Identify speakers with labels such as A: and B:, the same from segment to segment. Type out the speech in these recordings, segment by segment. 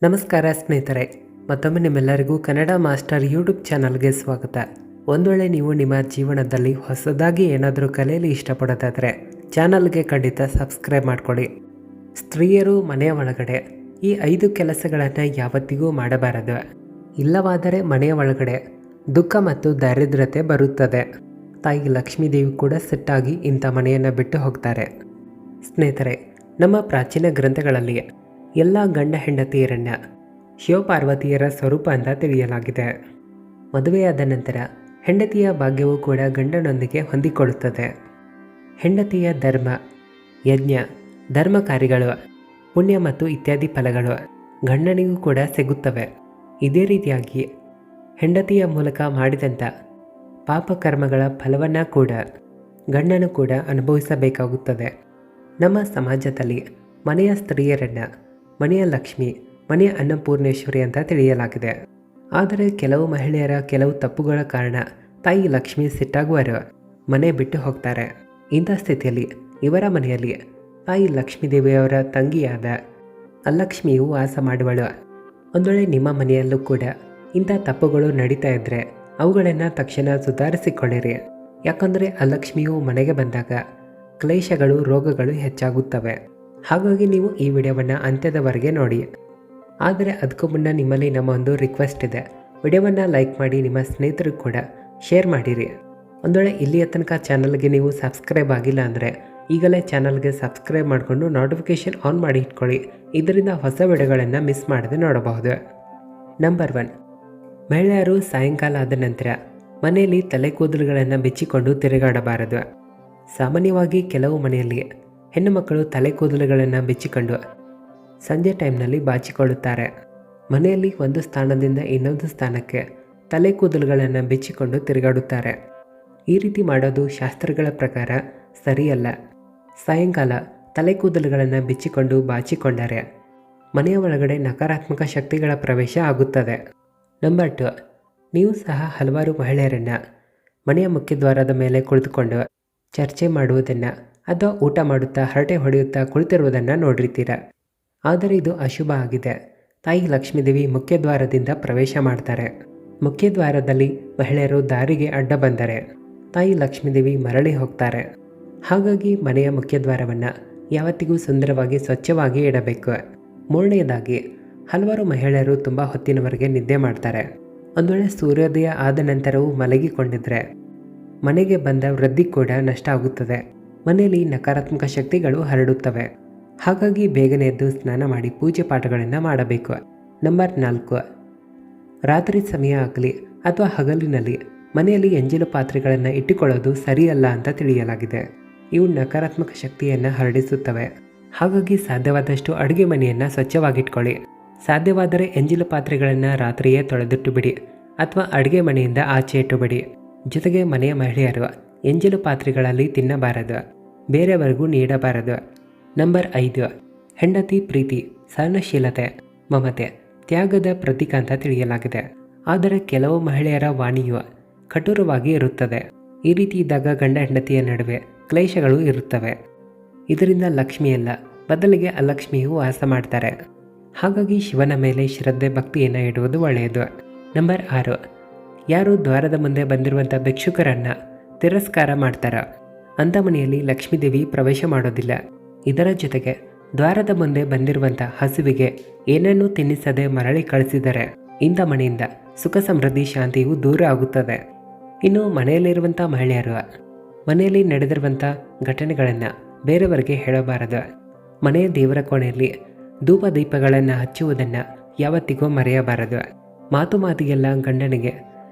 A: ನಮಸ್ಕಾರ ಸ್ನೇಹಿತರೆ, ಮತ್ತೊಮ್ಮೆ ನಿಮ್ಮೆಲ್ಲರಿಗೂ ಕನ್ನಡ ಮಾಸ್ಟರ್ ಯೂಟ್ಯೂಬ್ ಚಾನಲ್ಗೆ ಸ್ವಾಗತ. ಒಂದು ವೇಳೆ ನೀವು ನಿಮ್ಮ ಜೀವನದಲ್ಲಿ ಹೊಸದಾಗಿ ಏನಾದರೂ ಕಲಿಯಲು ಇಷ್ಟಪಡೋದಾದರೆ ಚಾನಲ್ಗೆ ಖಂಡಿತ ಸಬ್ಸ್ಕ್ರೈಬ್ ಮಾಡ್ಕೊಳ್ಳಿ. ಸ್ತ್ರೀಯರು ಮನೆಯ ಒಳಗಡೆ ಈ 5 ಕೆಲಸಗಳನ್ನು ಯಾವತ್ತಿಗೂ ಮಾಡಬಾರದು. ಇಲ್ಲವಾದರೆ ಮನೆಯ ಒಳಗಡೆ ದುಃಖ ಮತ್ತು ದಾರಿದ್ರ್ಯತೆ ಬರುತ್ತದೆ. ತಾಯಿ ಲಕ್ಷ್ಮೀದೇವಿ ಕೂಡ ಸಿಟ್ಟಾಗಿ ಇಂಥ ಮನೆಯನ್ನು ಬಿಟ್ಟು ಹೋಗ್ತಾರೆ. ಸ್ನೇಹಿತರೆ, ನಮ್ಮ ಪ್ರಾಚೀನ ಗ್ರಂಥಗಳಲ್ಲಿ ಎಲ್ಲ ಗಂಡ ಹೆಂಡತಿಯರನ್ನು ಶಿವಪಾರ್ವತಿಯರ ಸ್ವರೂಪ ಅಂತ ತಿಳಿಯಲಾಗಿದೆ. ಮದುವೆಯಾದ ನಂತರ ಹೆಂಡತಿಯ ಭಾಗ್ಯವು ಕೂಡ ಗಂಡನೊಂದಿಗೆ ಹೊಂದಿಕೊಳ್ಳುತ್ತದೆ. ಹೆಂಡತಿಯ ಧರ್ಮ, ಯಜ್ಞ, ಧರ್ಮ ಕಾರ್ಯಗಳು, ಪುಣ್ಯ ಮತ್ತು ಇತ್ಯಾದಿ ಫಲಗಳು ಗಂಡನಿಗೂ ಕೂಡ ಸಿಗುತ್ತವೆ. ಇದೇ ರೀತಿಯಾಗಿ ಹೆಂಡತಿಯ ಮೂಲಕ ಮಾಡಿದಂಥ ಪಾಪಕರ್ಮಗಳ ಫಲವನ್ನು ಕೂಡ ಗಂಡನು ಕೂಡ ಅನುಭವಿಸಬೇಕಾಗುತ್ತದೆ. ನಮ್ಮ ಸಮಾಜದಲ್ಲಿ ಮನೆಯ ಸ್ತ್ರೀಯರನ್ನು ಮನೆಯ ಲಕ್ಷ್ಮಿ, ಮನೆಯ ಅನ್ನಪೂರ್ಣೇಶ್ವರಿ ಅಂತ ತಿಳಿಯಲಾಗಿದೆ. ಆದರೆ ಕೆಲವು ಮಹಿಳೆಯರ ಕೆಲವು ತಪ್ಪುಗಳ ಕಾರಣ ತಾಯಿ ಲಕ್ಷ್ಮಿ ಸಿಟ್ಟಾಗುವರು, ಮನೆ ಬಿಟ್ಟು ಹೋಗ್ತಾರೆ. ಇಂಥ ಸ್ಥಿತಿಯಲ್ಲಿ ಇವರ ಮನೆಯಲ್ಲಿ ತಾಯಿ ಲಕ್ಷ್ಮೀದೇವಿಯವರ ತಂಗಿಯಾದ ಅಲಕ್ಷ್ಮಿಯು ವಾಸ ಮಾಡುವಳು. ಒಂದು ವೇಳೆ ನಿಮ್ಮ ಮನೆಯಲ್ಲೂ ಕೂಡ ಇಂಥ ತಪ್ಪುಗಳು ನಡೀತಾ ಇದ್ದರೆ ಅವುಗಳನ್ನು ತಕ್ಷಣ ಸುಧಾರಿಸಿಕೊಳ್ಳಿರಿ. ಯಾಕಂದರೆ ಅಲಕ್ಷ್ಮಿಯು ಮನೆಗೆ ಬಂದಾಗ ಕ್ಲೇಶಗಳು, ರೋಗಗಳು ಹೆಚ್ಚಾಗುತ್ತವೆ. ಹಾಗಾಗಿ ನೀವು ಈ ವಿಡಿಯೋವನ್ನು ಅಂತ್ಯದವರೆಗೆ ನೋಡಿ. ಆದರೆ ಅದಕ್ಕೂ ಮುನ್ನ ನಿಮ್ಮಲ್ಲಿ ನಮ್ಮ ಒಂದು ರಿಕ್ವೆಸ್ಟ್ ಇದೆ, ವಿಡಿಯೋವನ್ನು ಲೈಕ್ ಮಾಡಿ ನಿಮ್ಮ ಸ್ನೇಹಿತರಿಗೂ ಕೂಡ ಶೇರ್ ಮಾಡಿರಿ. ಒಂದು ವೇಳೆ ಇಲ್ಲಿಯ ತನಕ ಚಾನಲ್ಗೆ ನೀವು ಸಬ್ಸ್ಕ್ರೈಬ್ ಆಗಿಲ್ಲ ಅಂದರೆ ಈಗಲೇ ಚಾನಲ್ಗೆ ಸಬ್ಸ್ಕ್ರೈಬ್ ಮಾಡಿಕೊಂಡು ನೋಟಿಫಿಕೇಷನ್ ಆನ್ ಮಾಡಿ ಇಟ್ಕೊಳ್ಳಿ. ಇದರಿಂದ ಹೊಸ ವಿಡಿಯೋಗಳನ್ನು ಮಿಸ್ ಮಾಡದೆ ನೋಡಬಹುದು. ನಂಬರ್ 1, ಮಹಿಳೆಯರು ಸಾಯಂಕಾಲ ಆದ ನಂತರ ಮನೆಯಲ್ಲಿ ತಲೆ ಕೂದಲುಗಳನ್ನು ಬಿಚ್ಚಿಕೊಂಡು ತಿರುಗಾಡಬಾರದು. ಸಾಮಾನ್ಯವಾಗಿ ಕೆಲವು ಮನೆಯಲ್ಲಿ ಹೆಣ್ಣು ಮಕ್ಕಳು ತಲೆ ಕೂದಲುಗಳನ್ನು ಬಿಚ್ಚಿಕೊಂಡು ಸಂಜೆ ಟೈಮ್ನಲ್ಲಿ ಬಾಚಿಕೊಳ್ಳುತ್ತಾರೆ. ಮನೆಯಲ್ಲಿ ಒಂದು ಸ್ಥಾನದಿಂದ ಇನ್ನೊಂದು ಸ್ಥಾನಕ್ಕೆ ತಲೆ ಕೂದಲುಗಳನ್ನು ಬಿಚ್ಚಿಕೊಂಡು ತಿರುಗಾಡುತ್ತಾರೆ. ಈ ರೀತಿ ಮಾಡೋದು ಶಾಸ್ತ್ರಗಳ ಪ್ರಕಾರ ಸರಿಯಲ್ಲ. ಸಾಯಂಕಾಲ ತಲೆ ಕೂದಲುಗಳನ್ನು ಬಿಚ್ಚಿಕೊಂಡು ಬಾಚಿಕೊಂಡರೆ ಮನೆಯ ಒಳಗಡೆ ನಕಾರಾತ್ಮಕ ಶಕ್ತಿಗಳ ಪ್ರವೇಶ ಆಗುತ್ತದೆ. ನಂಬರ್ 2, ನೀವು ಸಹ ಹಲವಾರು ಮಹಿಳೆಯರನ್ನು ಮನೆಯ ಮುಖ್ಯದ್ವಾರದ ಮೇಲೆ ಕುಳಿತುಕೊಂಡು ಚರ್ಚೆ ಮಾಡುವುದನ್ನು ಅಥವಾ ಊಟ ಮಾಡುತ್ತಾ ಹರಟೆ ಹೊಡೆಯುತ್ತಾ ಕುಳಿತಿರುವುದನ್ನು ನೋಡಿರ್ತೀರ. ಆದರೆ ಇದು ಅಶುಭ ಆಗಿದೆ. ತಾಯಿ ಲಕ್ಷ್ಮೀದೇವಿ ಮುಖ್ಯದ್ವಾರದಿಂದ ಪ್ರವೇಶ ಮಾಡ್ತಾರೆ. ಮುಖ್ಯದ್ವಾರದಲ್ಲಿ ಮಹಿಳೆಯರು ದಾರಿಗೆ ಅಡ್ಡ ಬಂದರೆ ತಾಯಿ ಲಕ್ಷ್ಮೀದೇವಿ ಮರಳಿ ಹೋಗ್ತಾರೆ. ಹಾಗಾಗಿ ಮನೆಯ ಮುಖ್ಯದ್ವಾರವನ್ನು ಯಾವತ್ತಿಗೂ ಸುಂದರವಾಗಿ ಸ್ವಚ್ಛವಾಗಿ ಇಡಬೇಕು. ಮೂರನೆಯದಾಗಿ, ಹಲವಾರು ಮಹಿಳೆಯರು ತುಂಬ ಹೊತ್ತಿನವರೆಗೆ ನಿದ್ದೆ ಮಾಡ್ತಾರೆ. ಒಂದು ವೇಳೆ ಸೂರ್ಯೋದಯ ಆದ ನಂತರವೂ ಮಲಗಿಕೊಂಡಿದ್ರೆ ಮನೆಗೆ ಬಂದ ವೃದ್ಧಿ ಕೂಡ ನಷ್ಟ ಆಗುತ್ತದೆ. ಮನೆಯಲ್ಲಿ ನಕಾರಾತ್ಮಕ ಶಕ್ತಿಗಳು ಹರಡುತ್ತವೆ. ಹಾಗಾಗಿ ಬೇಗನೆ ಎದ್ದು ಸ್ನಾನ ಮಾಡಿ ಪೂಜೆ ಪಾಠಗಳನ್ನು ಮಾಡಬೇಕು. ನಂಬರ್ 4, ರಾತ್ರಿ ಸಮಯ ಆಗಲಿ ಅಥವಾ ಹಗಲಿನಲ್ಲಿ ಮನೆಯಲ್ಲಿ ಎಂಜಿಲು ಪಾತ್ರೆಗಳನ್ನು ಇಟ್ಟುಕೊಳ್ಳೋದು ಸರಿಯಲ್ಲ ಅಂತ ತಿಳಿಯಲಾಗಿದೆ. ಇವು ನಕಾರಾತ್ಮಕ ಶಕ್ತಿಯನ್ನು ಹರಡಿಸುತ್ತವೆ. ಹಾಗಾಗಿ ಸಾಧ್ಯವಾದಷ್ಟು ಅಡುಗೆ ಮನೆಯನ್ನು ಸ್ವಚ್ಛವಾಗಿಟ್ಕೊಳ್ಳಿ. ಸಾಧ್ಯವಾದರೆ ಎಂಜಿಲು ಪಾತ್ರೆಗಳನ್ನು ರಾತ್ರಿಯೇ ತೊಳೆದಿಟ್ಟು ಬಿಡಿ ಅಥವಾ ಅಡುಗೆ ಮನೆಯಿಂದ ಆಚೆ ಇಟ್ಟುಬಿಡಿ. ಜೊತೆಗೆ ಮನೆಯ ಮಹಿಳೆಯರು ಎಂಜಿಲು ಪಾತ್ರೆಗಳಲ್ಲಿ ತಿನ್ನಬಾರದು, ಬೇರೆಯವರಿಗೂ ನೀಡಬಾರದು. ನಂಬರ್ 5, ಹೆಂಡತಿ ಪ್ರೀತಿ, ಸಹನಶೀಲತೆ, ಮಮತೆ, ತ್ಯಾಗದ ಪ್ರತೀಕ ಅಂತ ತಿಳಿಯಲಾಗಿದೆ. ಆದರೆ ಕೆಲವು ಮಹಿಳೆಯರ ವಾಣಿಯು ಕಠೋರವಾಗಿ ಇರುತ್ತದೆ. ಈ ರೀತಿ ಇದ್ದಾಗ ಗಂಡ ಹೆಂಡತಿಯ ನಡುವೆ ಕ್ಲೇಶಗಳು ಇರುತ್ತವೆ. ಇದರಿಂದ ಲಕ್ಷ್ಮಿಯಲ್ಲ, ಬದಲಿಗೆ ಅಲಕ್ಷ್ಮಿಯು ವಾಸ ಮಾಡ್ತಾರೆ. ಹಾಗಾಗಿ ಶಿವನ ಮೇಲೆ ಶ್ರದ್ಧೆ, ಭಕ್ತಿಯನ್ನು ಇಡುವುದು ಒಳ್ಳೆಯದು. ನಂಬರ್ 6, ಯಾರು ದ್ವಾರದ ಮುಂದೆ ಬಂದಿರುವಂಥ ಭಿಕ್ಷುಕರನ್ನು ತಿರಸ್ಕಾರ ಮಾಡ್ತಾರ ಅಂಥ ಮನೆಯಲ್ಲಿ ಲಕ್ಷ್ಮೀದೇವಿ ಪ್ರವೇಶ ಮಾಡೋದಿಲ್ಲ. ಇದರ ಜೊತೆಗೆ ದ್ವಾರದ ಮುಂದೆ ಬಂದಿರುವಂಥ ಹಸುವಿಗೆ ಏನನ್ನೂ ತಿನ್ನಿಸದೆ ಮರಳಿ ಕಳಿಸಿದರೆ ಇಂಥ ಮನೆಯಿಂದ ಸುಖ, ಸಮೃದ್ಧಿ, ಶಾಂತಿಯು ದೂರ ಆಗುತ್ತದೆ. ಇನ್ನು ಮನೆಯಲ್ಲಿರುವಂಥ ಮಹಿಳೆಯರು ಮನೆಯಲ್ಲಿ ನಡೆದಿರುವಂಥ ಘಟನೆಗಳನ್ನು ಬೇರೆಯವರಿಗೆ ಹೇಳಬಾರದು. ಮನೆಯ ದೇವರ ಕೋಣೆಯಲ್ಲಿ ಧೂಪ ದೀಪಗಳನ್ನು ಹಚ್ಚುವುದನ್ನು ಯಾವತ್ತಿಗೂ ಮರೆಯಬಾರದು. ಮಾತಿಗೆಲ್ಲ ಗಂಡನಿಗೆ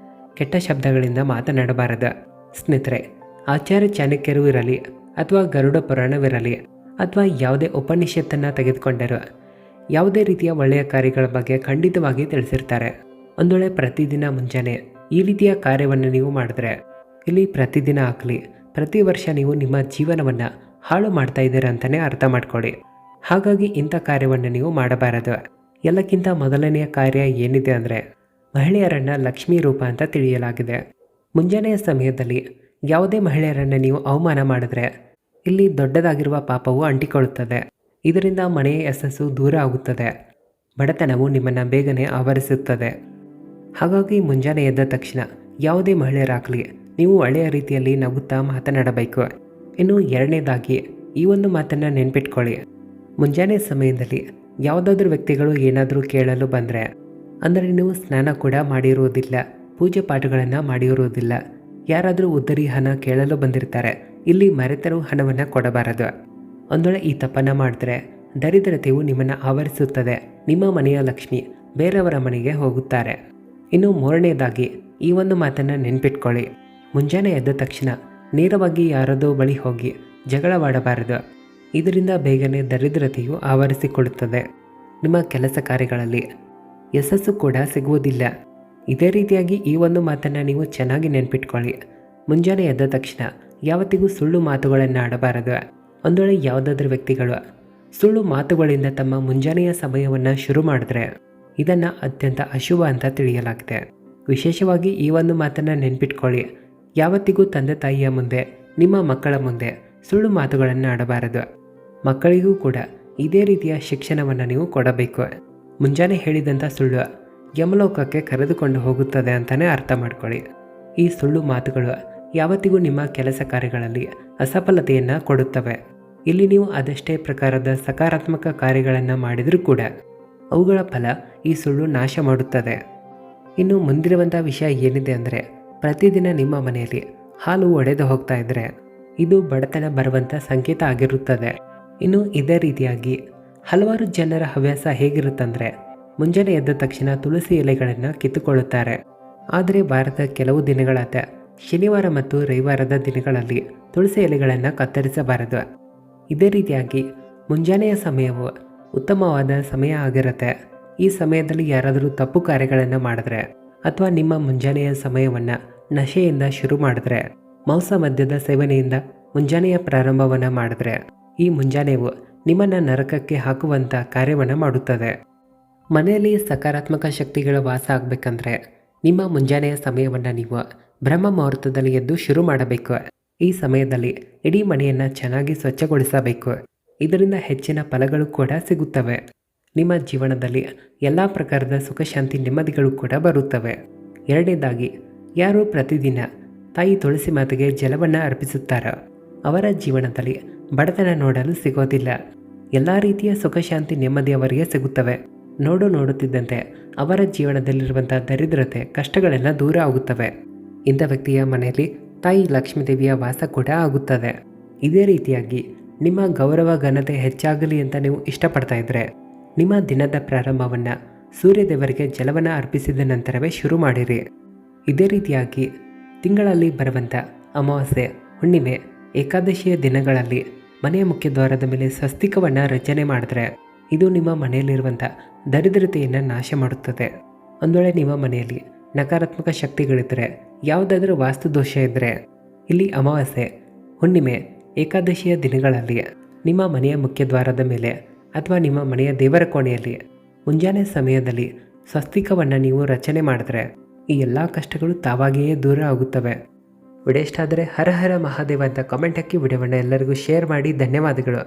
A: ಕೆಟ್ಟ ಶಬ್ದಗಳಿಂದ ಮಾತನಾಡಬಾರದು. ಸ್ನೇಹಿತರೆ, ಆಚಾರ್ಯ ಚಾಣಕ್ಯರು ಇರಲಿ ಅಥವಾ ಗರುಡ ಪುರಾಣವಿರಲಿ ಅಥವಾ ಯಾವುದೇ ಉಪನಿಷತ್ತನ್ನು ತೆಗೆದುಕೊಂಡರೂ ಯಾವುದೇ ರೀತಿಯ ಒಳ್ಳೆಯ ಕಾರ್ಯಗಳ ಬಗ್ಗೆ ಖಂಡಿತವಾಗಿ ತಿಳಿಸಿರ್ತಾರೆ. ಒಂದು ವೇಳೆ ಪ್ರತಿದಿನ ಮುಂಜಾನೆ ಈ ರೀತಿಯ ಕಾರ್ಯವನ್ನು ನೀವು ಮಾಡಿದ್ರೆ, ಇಲ್ಲಿ ಪ್ರತಿದಿನ ಆಗಲಿ ಪ್ರತಿ ವರ್ಷ ನೀವು ನಿಮ್ಮ ಜೀವನವನ್ನು ಹಾಳು ಮಾಡ್ತಾ ಇದ್ದೀರ ಅಂತಲೇ ಅರ್ಥ ಮಾಡ್ಕೊಳ್ಳಿ. ಹಾಗಾಗಿ ಇಂಥ ಕಾರ್ಯವನ್ನು ನೀವು ಮಾಡಬಾರದು. ಎಲ್ಲಕ್ಕಿಂತ ಮೊದಲನೆಯ ಕಾರ್ಯ ಏನಿದೆ ಅಂದರೆ, ಮಹಿಳೆಯರನ್ನು ಲಕ್ಷ್ಮೀ ರೂಪ ಅಂತ ತಿಳಿಯಲಾಗಿದೆ. ಮುಂಜಾನೆಯ ಸಮಯದಲ್ಲಿ ಯಾವುದೇ ಮಹಿಳೆಯರನ್ನು ನೀವು ಅವಮಾನ ಮಾಡಿದ್ರೆ ಇಲ್ಲಿ ದೊಡ್ಡದಾಗಿರುವ ಪಾಪವು ಅಂಟಿಕೊಳ್ಳುತ್ತದೆ. ಇದರಿಂದ ಮನೆಯ ಯಶಸ್ಸು ದೂರ ಆಗುತ್ತದೆ. ಬಡತನವು ನಿಮ್ಮನ್ನು ಬೇಗನೆ ಆವರಿಸುತ್ತದೆ. ಹಾಗಾಗಿ ಮುಂಜಾನೆ ಎದ್ದ ತಕ್ಷಣ ಯಾವುದೇ ಮಹಿಳೆಯರಾಗಲಿ ನೀವು ಒಳ್ಳೆಯ ರೀತಿಯಲ್ಲಿ ನಗುತ್ತಾ ಮಾತನಾಡಬೇಕು. ಇನ್ನು ಎರಡನೇದಾಗಿ ಈ ಒಂದು ಮಾತನ್ನು ನೆನ್ಪಿಟ್ಕೊಳ್ಳಿ. ಮುಂಜಾನೆ ಸಮಯದಲ್ಲಿ ಯಾವುದಾದ್ರೂ ವ್ಯಕ್ತಿಗಳು ಏನಾದರೂ ಕೇಳಲು ಬಂದರೆ, ಅಂದರೆ ನೀವು ಸ್ನಾನ ಕೂಡ ಮಾಡಿರುವುದಿಲ್ಲ, ಪೂಜೆ ಪಾಠಗಳನ್ನು ಮಾಡಿರುವುದಿಲ್ಲ, ಯಾರಾದರೂ ಉದ್ದರಿ ಹಣ ಕೇಳಲು ಬಂದಿರ್ತಾರೆ, ಇಲ್ಲಿ ಮರೆತರೂ ಹಣವನ್ನು ಕೊಡಬಾರದು. ಒಂದೊಳ್ಳೆ ಈ ತಪ್ಪನ್ನು ಮಾಡಿದ್ರೆ ದರಿದ್ರತೆಯು ನಿಮ್ಮನ್ನು ಆವರಿಸುತ್ತದೆ. ನಿಮ್ಮ ಮನೆಯ ಲಕ್ಷ್ಮಿ ಬೇರೆಯವರ ಮನೆಗೆ ಹೋಗುತ್ತಾರೆ. ಇನ್ನು ಮೂರನೇದಾಗಿ ಈ ಒಂದು ಮಾತನ್ನು ನೆನ್ಪಿಟ್ಕೊಳ್ಳಿ. ಮುಂಜಾನೆ ಎದ್ದ ತಕ್ಷಣ ನೇರವಾಗಿ ಯಾರದೋ ಬಳಿ ಹೋಗಿ ಜಗಳವಾಡಬಾರದು. ಇದರಿಂದ ಬೇಗನೆ ದರಿದ್ರತೆಯು ಆವರಿಸಿಕೊಳ್ಳುತ್ತದೆ. ನಿಮ್ಮ ಕೆಲಸ ಕಾರ್ಯಗಳಲ್ಲಿ ಯಶಸ್ಸು ಕೂಡ ಸಿಗುವುದಿಲ್ಲ. ಇದೇ ರೀತಿಯಾಗಿ ಈ ಒಂದು ಮಾತನ್ನು ನೀವು ಚೆನ್ನಾಗಿ ನೆನ್ಪಿಟ್ಕೊಳ್ಳಿ. ಮುಂಜಾನೆ ಎದ್ದ ತಕ್ಷಣ ಯಾವತ್ತಿಗೂ ಸುಳ್ಳು ಮಾತುಗಳನ್ನು ಆಡಬಾರದು. ಒಂದೊಳ್ಳೆ ಯಾವುದಾದ್ರೂ ವ್ಯಕ್ತಿಗಳು ಸುಳ್ಳು ಮಾತುಗಳಿಂದ ತಮ್ಮ ಮುಂಜಾನೆಯ ಸಮಯವನ್ನು ಶುರು ಮಾಡಿದ್ರೆ ಇದನ್ನು ಅತ್ಯಂತ ಅಶುಭ ಅಂತ ತಿಳಿಯಲಾಗಿದೆ. ವಿಶೇಷವಾಗಿ ಈ ಒಂದು ಮಾತನ್ನು ನೆನ್ಪಿಟ್ಕೊಳ್ಳಿ. ಯಾವತ್ತಿಗೂ ತಂದೆ ತಾಯಿಯ ಮುಂದೆ, ನಿಮ್ಮ ಮಕ್ಕಳ ಮುಂದೆ ಸುಳ್ಳು ಮಾತುಗಳನ್ನು ಆಡಬಾರದು. ಮಕ್ಕಳಿಗೂ ಕೂಡ ಇದೇ ರೀತಿಯ ಶಿಕ್ಷಣವನ್ನು ನೀವು ಕೊಡಬೇಕು. ಮುಂಜಾನೆ ಹೇಳಿದಂಥ ಸುಳ್ಳು ಯಮಲೋಕಕ್ಕೆ ಕರೆದುಕೊಂಡು ಹೋಗುತ್ತದೆ ಅಂತಲೇ ಅರ್ಥ ಮಾಡ್ಕೊಳ್ಳಿ. ಈ ಸುಳ್ಳು ಮಾತುಗಳು ಯಾವತ್ತಿಗೂ ನಿಮ್ಮ ಕೆಲಸ ಕಾರ್ಯಗಳಲ್ಲಿ ಅಸಫಲತೆಯನ್ನು ಕೊಡುತ್ತವೆ. ಇಲ್ಲಿ ನೀವು ಅದಷ್ಟೇ ಪ್ರಕಾರದ ಸಕಾರಾತ್ಮಕ ಕಾರ್ಯಗಳನ್ನು ಮಾಡಿದರೂ ಕೂಡ ಅವುಗಳ ಫಲ ಈ ಸುಳ್ಳು ನಾಶ ಮಾಡುತ್ತದೆ. ಇನ್ನು ಮುಂದಿರುವಂಥ ವಿಷಯ ಏನಿದೆ ಅಂದರೆ, ಪ್ರತಿದಿನ ನಿಮ್ಮ ಮನೆಯಲ್ಲಿ ಹಾಲು ಒಡೆದು ಹೋಗ್ತಾ ಇದ್ದರೆ ಇದು ಬಡತನ ಬರುವಂಥ ಸಂಕೇತ ಆಗಿರುತ್ತದೆ. ಇನ್ನು ಇದೇ ರೀತಿಯಾಗಿ ಹಲವಾರು ಜನರ ಹವ್ಯಾಸ ಹೇಗಿರುತ್ತಂದರೆ, ಮುಂಜಾನೆ ಎದ್ದ ತಕ್ಷಣ ತುಳಸಿ ಎಲೆಗಳನ್ನು ಕಿತ್ತುಕೊಳ್ಳುತ್ತಾರೆ. ಆದರೆ ವಾರದ ಕೆಲವು ದಿನಗಳಾದ ಶನಿವಾರ ಮತ್ತು ರವಿವಾರದ ದಿನಗಳಲ್ಲಿ ತುಳಸಿ ಎಲೆಗಳನ್ನು ಕತ್ತರಿಸಬಾರದು. ಇದೇ ರೀತಿಯಾಗಿ ಮುಂಜಾನೆಯ ಸಮಯವು ಉತ್ತಮವಾದ ಸಮಯ ಆಗಿರುತ್ತೆ. ಈ ಸಮಯದಲ್ಲಿ ಯಾರಾದರೂ ತಪ್ಪು ಕಾರ್ಯಗಳನ್ನು ಮಾಡಿದ್ರೆ ಅಥವಾ ನಿಮ್ಮ ಮುಂಜಾನೆಯ ಸಮಯವನ್ನು ನಶೆಯಿಂದ ಶುರು ಮಾಡಿದ್ರೆ, ಮಾಂಸ ಮದ್ಯದ ಸೇವನೆಯಿಂದ ಮುಂಜಾನೆಯ ಪ್ರಾರಂಭವನ್ನು ಮಾಡಿದ್ರೆ ಈ ಮುಂಜಾನೆಯು ನಿಮ್ಮನ್ನು ನರಕಕ್ಕೆ ಹಾಕುವಂಥ ಕಾರ್ಯವನ್ನು ಮಾಡುತ್ತದೆ. ಮನೆಯಲ್ಲಿ ಸಕಾರಾತ್ಮಕ ಶಕ್ತಿಗಳ ವಾಸ ಆಗಬೇಕಂದ್ರೆ ನಿಮ್ಮ ಮುಂಜಾನೆಯ ಸಮಯವನ್ನು ನೀವು ಬ್ರಹ್ಮ ಮುಹೂರ್ತದಲ್ಲಿ ಎದ್ದು ಶುರು ಮಾಡಬೇಕು. ಈ ಸಮಯದಲ್ಲಿ ಇಡೀ ಮನೆಯನ್ನು ಚೆನ್ನಾಗಿ ಸ್ವಚ್ಛಗೊಳಿಸಬೇಕು. ಇದರಿಂದ ಹೆಚ್ಚಿನ ಫಲಗಳು ಕೂಡ ಸಿಗುತ್ತವೆ. ನಿಮ್ಮ ಜೀವನದಲ್ಲಿ ಎಲ್ಲ ಪ್ರಕಾರದ ಸುಖ ಶಾಂತಿ ನೆಮ್ಮದಿಗಳು ಕೂಡ ಬರುತ್ತವೆ. ಎರಡನೇದಾಗಿ, ಯಾರು ಪ್ರತಿದಿನ ತಾಯಿ ತುಳಸಿ ಮಾತೆಗೆ ಜಲವನ್ನು ಅರ್ಪಿಸುತ್ತಾರೋ ಅವರ ಜೀವನದಲ್ಲಿ ಬಡತನ ನೋಡಲು ಸಿಗೋದಿಲ್ಲ. ಎಲ್ಲ ರೀತಿಯ ಸುಖ ಶಾಂತಿ ನೆಮ್ಮದಿ ಅವರಿಗೆ ಸಿಗುತ್ತವೆ. ನೋಡುತ್ತಿದ್ದಂತೆ ಅವರ ಜೀವನದಲ್ಲಿರುವಂಥ ದರಿದ್ರತೆ ಕಷ್ಟಗಳೆಲ್ಲ ದೂರ ಆಗುತ್ತವೆ. ಇಂಥ ವ್ಯಕ್ತಿಯ ಮನೆಯಲ್ಲಿ ತಾಯಿ ಲಕ್ಷ್ಮೀದೇವಿಯ ವಾಸ ಕೂಡ ಆಗುತ್ತದೆ. ಇದೇ ರೀತಿಯಾಗಿ ನಿಮ್ಮ ಗೌರವ ಘನತೆ ಹೆಚ್ಚಾಗಲಿ ಅಂತ ನೀವು ಇಷ್ಟಪಡ್ತಾ ಇದ್ದರೆ ನಿಮ್ಮ ದಿನದ ಪ್ರಾರಂಭವನ್ನು ಸೂರ್ಯದೇವರಿಗೆ ಜಲವನ್ನು ಅರ್ಪಿಸಿದ ನಂತರವೇ ಶುರು ಮಾಡಿರಿ. ಇದೇ ರೀತಿಯಾಗಿ ತಿಂಗಳಲ್ಲಿ ಬರುವಂಥ ಅಮಾವಾಸ್ಯೆ, ಹುಣ್ಣಿಮೆ, ಏಕಾದಶಿಯ ದಿನಗಳಲ್ಲಿ ಮನೆಯ ಮುಖ್ಯ ದ್ವಾರದ ಮೇಲೆ ಸ್ವಸ್ತಿಕವನ್ನು ರಚನೆ ಮಾಡಿದ್ರೆ ಇದು ನಿಮ್ಮ ಮನೆಯಲ್ಲಿರುವಂಥ ದರಿದ್ರತೆಯನ್ನು ನಾಶ ಮಾಡುತ್ತದೆ. ಒಂದು ವೇಳೆ ನಿಮ್ಮ ಮನೆಯಲ್ಲಿ ನಕಾರಾತ್ಮಕ ಶಕ್ತಿಗಳಿದ್ದರೆ, ಯಾವುದಾದ್ರೂ ವಾಸ್ತು ದೋಷ ಇದ್ದರೆ, ಇಲ್ಲಿ ಅಮಾವಾಸ್ಯೆ, ಹುಣ್ಣಿಮೆ, ಏಕಾದಶಿಯ ದಿನಗಳಲ್ಲಿ ನಿಮ್ಮ ಮನೆಯ ಮುಖ್ಯ ದ್ವಾರದ ಮೇಲೆ ಅಥವಾ ನಿಮ್ಮ ಮನೆಯ ದೇವರ ಕೋಣೆಯಲ್ಲಿ ಮುಂಜಾನೆ ಸಮಯದಲ್ಲಿ ಸ್ವಸ್ತಿಕವನ್ನು ನೀವು ರಚನೆ ಮಾಡಿದ್ರೆ ಈ ಎಲ್ಲ ಕಷ್ಟಗಳು ತಾವಾಗಿಯೇ ದೂರ ಆಗುತ್ತವೆ. ವಿಡಿಯೋ ಇಷ್ಟ ಆದರೆ ಹರ ಹರ ಮಹಾದೇವ ಅಂತ ಕಾಮೆಂಟ್ ಹಾಕಿ ವಿಡಿಯೋವನ್ನು ಎಲ್ಲರಿಗೂ ಶೇರ್ ಮಾಡಿ. ಧನ್ಯವಾದಗಳು.